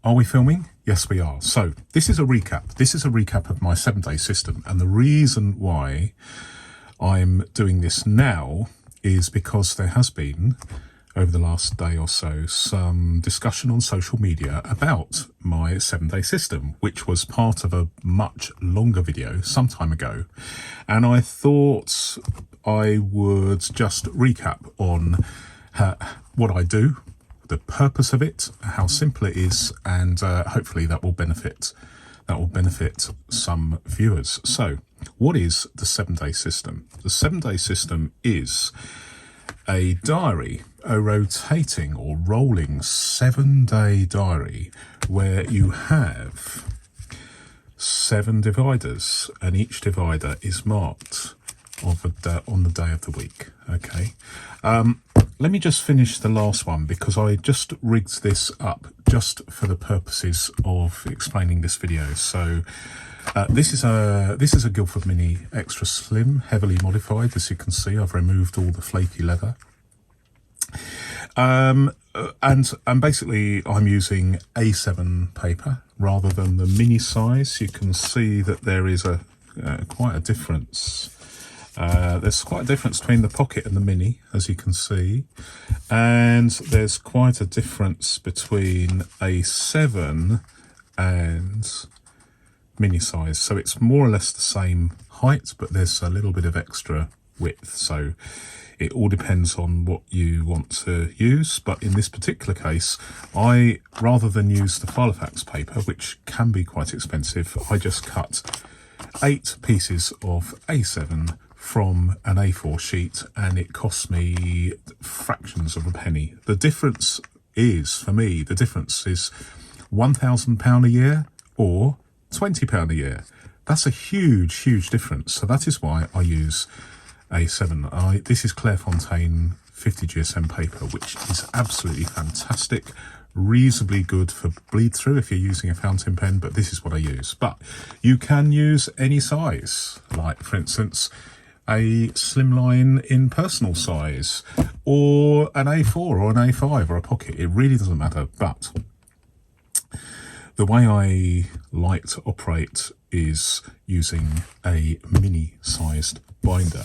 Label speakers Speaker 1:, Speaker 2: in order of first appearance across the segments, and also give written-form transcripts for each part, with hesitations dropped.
Speaker 1: Are we filming? Yes, we are. So this is a recap. This is a recap of my 7-day system. And the reason why I'm doing this now is because there has been, over the last day or so, some discussion on social media about my 7-day system, which was part of a much longer video some time ago. And I thought I would just recap on what I do, the purpose of it, how simple it is, and hopefully that will benefit some viewers. So what is the 7-day system? The 7-day system is a diary, a rotating or rolling 7-day diary where you have 7 dividers, and each divider is marked on the day of the week. Okay, let me just finish the last one because I just rigged this up just for the purposes of explaining this video. So this is a Guildford Mini Extra Slim, heavily modified. As you can see, I've removed all the flaky leather. And basically I'm using A7 paper rather than the mini size. You can see that there is quite a difference. There's quite a difference between the pocket and the mini, as you can see, and there's quite a difference between A7 and mini size. So it's more or less the same height, but there's a little bit of extra width. So it all depends on what you want to use. But in this particular case, rather than use the Filofax paper, which can be quite expensive, I just cut 8 pieces of A7 from an A4 sheet, and it cost me fractions of a penny. The difference is, for me, £1,000 a year or £20 a year. That's a huge difference. So that is why I use A7. This is Clairefontaine 50 GSM paper, which is absolutely fantastic, reasonably good for bleed through if you're using a fountain pen, but this is what I use. But you can use any size, like for instance a slimline in personal size, or an A4 or an A5 or a pocket. It really doesn't matter. But the way I like to operate is using a mini sized binder.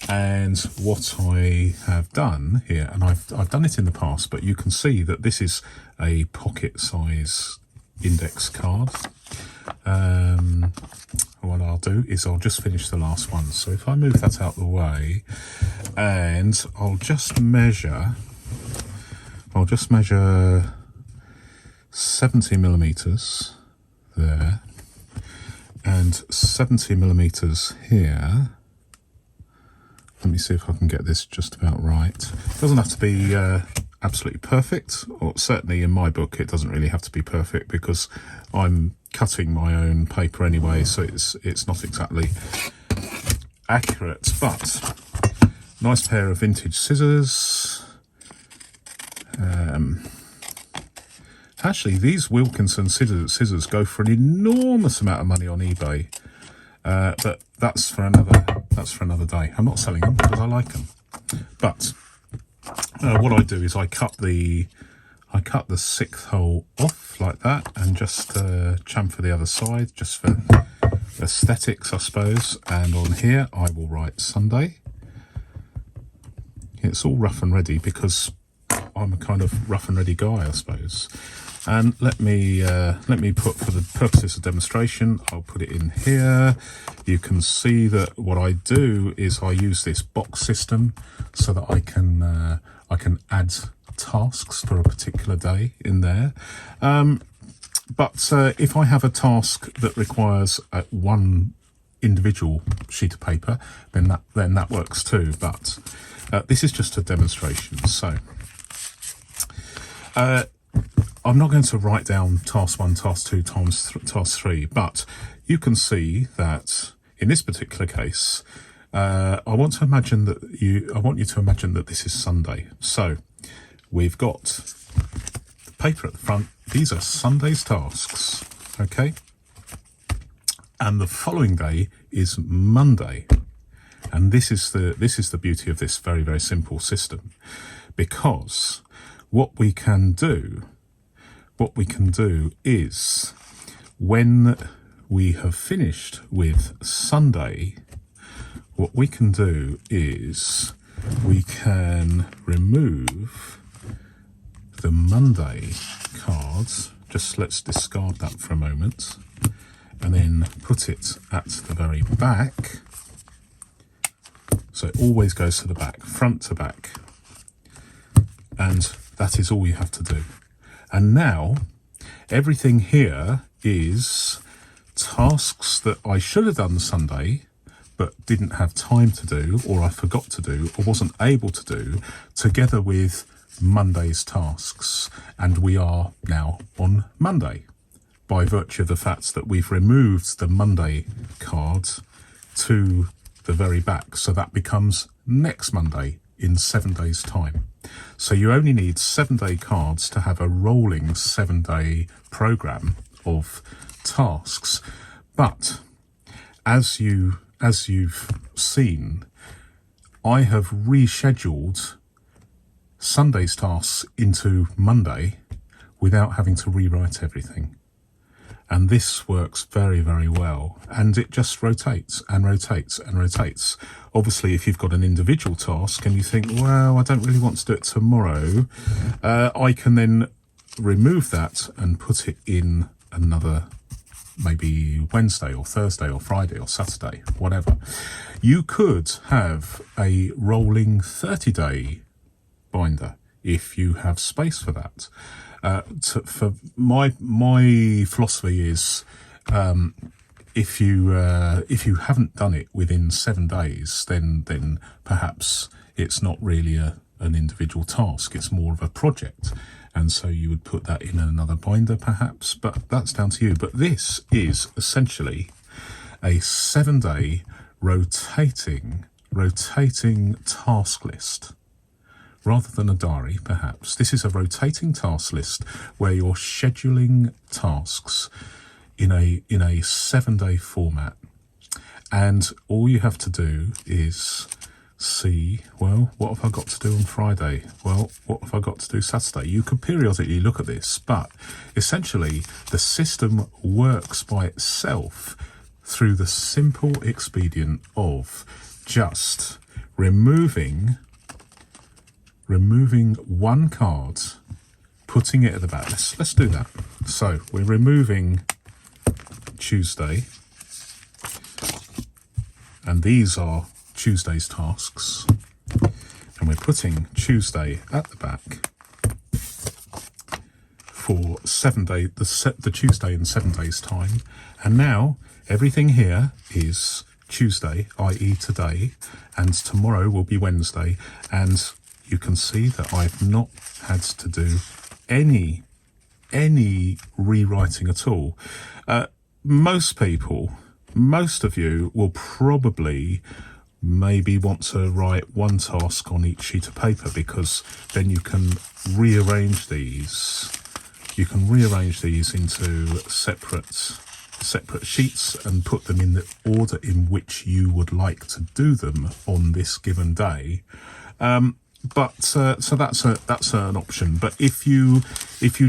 Speaker 1: And what I have done here, and I've done it in the past, but you can see that this is a pocket size index card. What I'll do is I'll just finish the last one. So if I move that out the way, and I'll just measure 70 millimeters there, and 70 millimeters here. Let me see if I can get this just about right. It doesn't have to be absolutely perfect, or certainly in my book it doesn't really have to be perfect because I'm cutting my own paper anyway, so it's not exactly accurate. But nice pair of vintage scissors. Actually, these Wilkinson scissors go for an enormous amount of money on eBay, but that's for another day. I'm not selling them because I like them. But what I do is I cut the 6th hole off like that, and just chamfer the other side, just for aesthetics, I suppose. And on here I will write Sunday. It's all rough and ready because I'm a kind of rough and ready guy, I suppose. And let me put, for the purposes of demonstration, I'll put it in here. You can see that what I do is I use this box system so that I can add tasks for a particular day in there. But if I have a task that requires one individual sheet of paper, then that works too. But this is just a demonstration. So I'm not going to write down task 1, task 2, task 3, but you can see that in this particular case, I want you to imagine that this is Sunday. So we've got the paper at the front. These are Sunday's tasks, okay? And the following day is Monday. And this is the beauty of this very, very simple system, because what we can do what we can do is, when we have finished with Sunday, what we can do is we can remove the Monday cards. Just let's discard that for a moment, and then put it at the very back. So it always goes to the back, front to back. And that is all you have to do. And now everything here is tasks that I should have done Sunday but didn't have time to do, or I forgot to do, or wasn't able to do, together with Monday's tasks. And we are now on Monday by virtue of the fact that we've removed the Monday card to the very back. So that becomes next Monday in 7 days' time. So you only need 7-day cards to have a rolling 7-day program of tasks. But as you've seen, I have rescheduled Sunday's tasks into Monday without having to rewrite everything. And this works very, very well. And it just rotates and rotates and rotates. Obviously, if you've got an individual task and you think, well, I don't really want to do it tomorrow, I can then remove that and put it in another, maybe Wednesday or Thursday or Friday or Saturday, whatever. You could have a rolling 30-day binder if you have space for that. For my philosophy is, if you haven't done it within 7 days, then perhaps it's not really an individual task. It's more of a project, and so you would put that in another binder perhaps. But that's down to you. But this is essentially a 7-day rotating task list. Rather than a diary, perhaps. This is a rotating task list where you're scheduling tasks in a 7-day format. And all you have to do is see, well, what have I got to do on Friday? Well, what have I got to do Saturday? You could periodically look at this, but essentially the system works by itself through the simple expedient of just removing one card, putting it at the back. Let's do that. So we're removing Tuesday, and these are Tuesday's tasks, and we're putting Tuesday at the back for 7 days, the Tuesday in 7 days' time. And now everything here is Tuesday, i.e. today, and tomorrow will be Wednesday. And you can see that I've not had to do any rewriting at all. Most of you will probably maybe want to write one task on each sheet of paper, because then you can rearrange these. You can rearrange these into separate sheets and put them in the order in which you would like to do them on this given day. So that's an option. But if you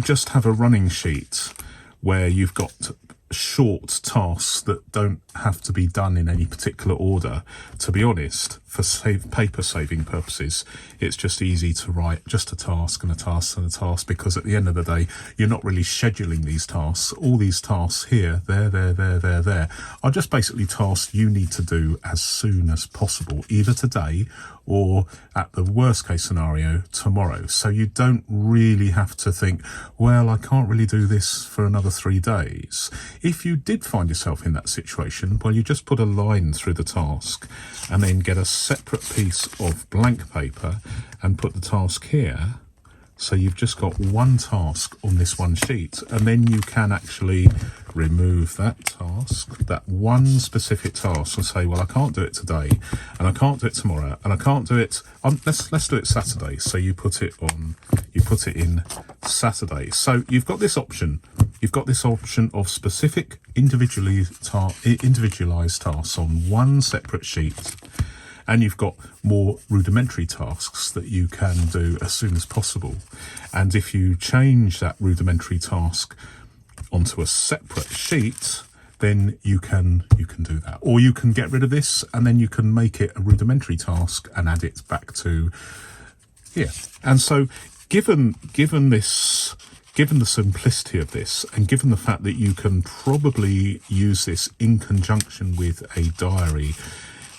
Speaker 1: just have a running sheet where you've got short tasks that don't have to be done in any particular order, to be honest, for paper saving purposes, it's just easy to write just a task and a task and a task, because at the end of the day, you're not really scheduling these tasks. All these tasks here, there, are just basically tasks you need to do as soon as possible, either today or, at the worst case scenario, tomorrow. So you don't really have to think, well, I can't really do this for another 3 days. If you did find yourself in that situation, well, you just put a line through the task and then get a separate piece of blank paper and put the task here. So you've just got one task on this one sheet, and then you can actually remove that task, that one specific task, and say, well, I can't do it today, and I can't do it tomorrow, and I can't do it. Let's do it Saturday. So you put it in Saturday. So you've got this option. You've got this option of specific individualized tasks on one separate sheet. and you've got more rudimentary tasks that you can do as soon as possible. And if you change that rudimentary task onto a separate sheet, then you can do that. Or you can get rid of this and then you can make it a rudimentary task and add it back to here. And so given the simplicity of this, and given the fact that you can probably use this in conjunction with a diary,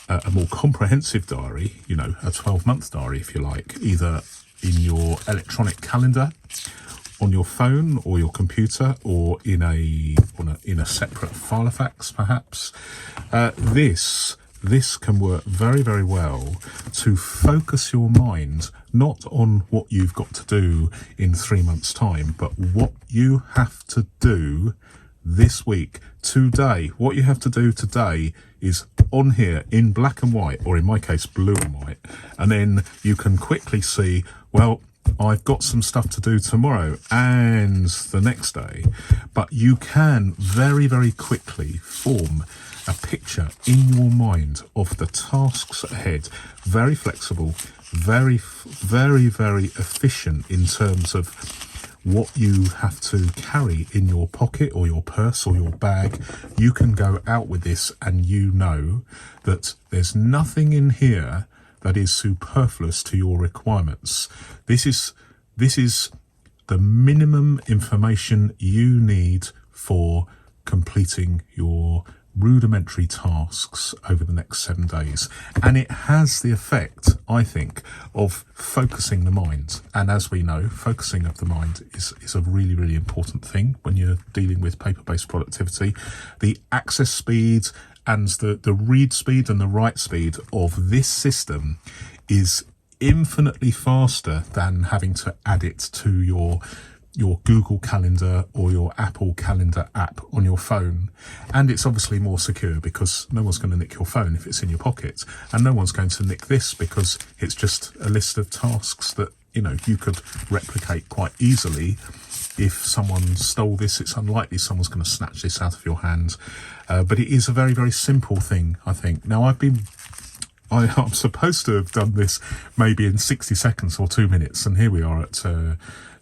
Speaker 1: a more comprehensive diary, you know, a 12-month diary if you like, either in your electronic calendar, on your phone or your computer, or in a separate Filofax perhaps, this can work very, very well to focus your mind not on what you've got to do in 3 months' time, but what you have to do this week, today. What you have to do today is on here in black and white, or in my case blue and white, and then you can quickly see, well, I've got some stuff to do tomorrow and the next day. But you can very, very quickly form a picture in your mind of the tasks ahead. Very flexible, very, very, very efficient in terms of what you have to carry in your pocket or your purse or your bag. You can go out with this and you know that there's nothing in here that is superfluous to your requirements. This is the minimum information you need for completing your rudimentary tasks over the next 7 days. And it has the effect, I think, of focusing the mind. And as we know, focusing of the mind is a really, really important thing when you're dealing with paper-based productivity. The access speed and the read speed and the write speed of this system is infinitely faster than having to add it to your Google Calendar or your Apple Calendar app on your phone. And it's obviously more secure because no one's going to nick your phone if it's in your pocket, and no one's going to nick this because it's just a list of tasks that, you know, you could replicate quite easily. If someone stole this, it's unlikely someone's going to snatch this out of your hand. But it is a very, very simple thing, I think. Now, I'm supposed to have done this maybe in 60 seconds or 2 minutes, and here we are at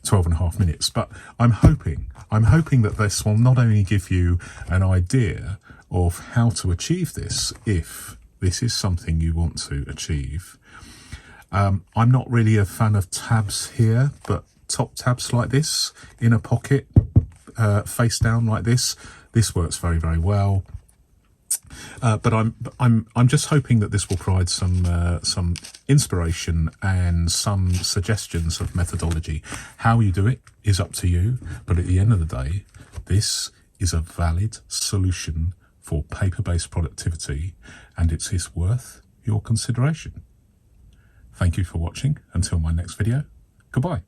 Speaker 1: 12 and a half minutes. But I'm hoping that this will not only give you an idea of how to achieve this, if this is something you want to achieve. I'm not really a fan of tabs here, but top tabs like this in a pocket, face down like this works very, very well. But I'm just hoping that this will provide some inspiration and some suggestions of methodology. How you do it is up to you, but at the end of the day, this is a valid solution for paper-based productivity, and it is worth your consideration. Thank you for watching. Until my next video, goodbye.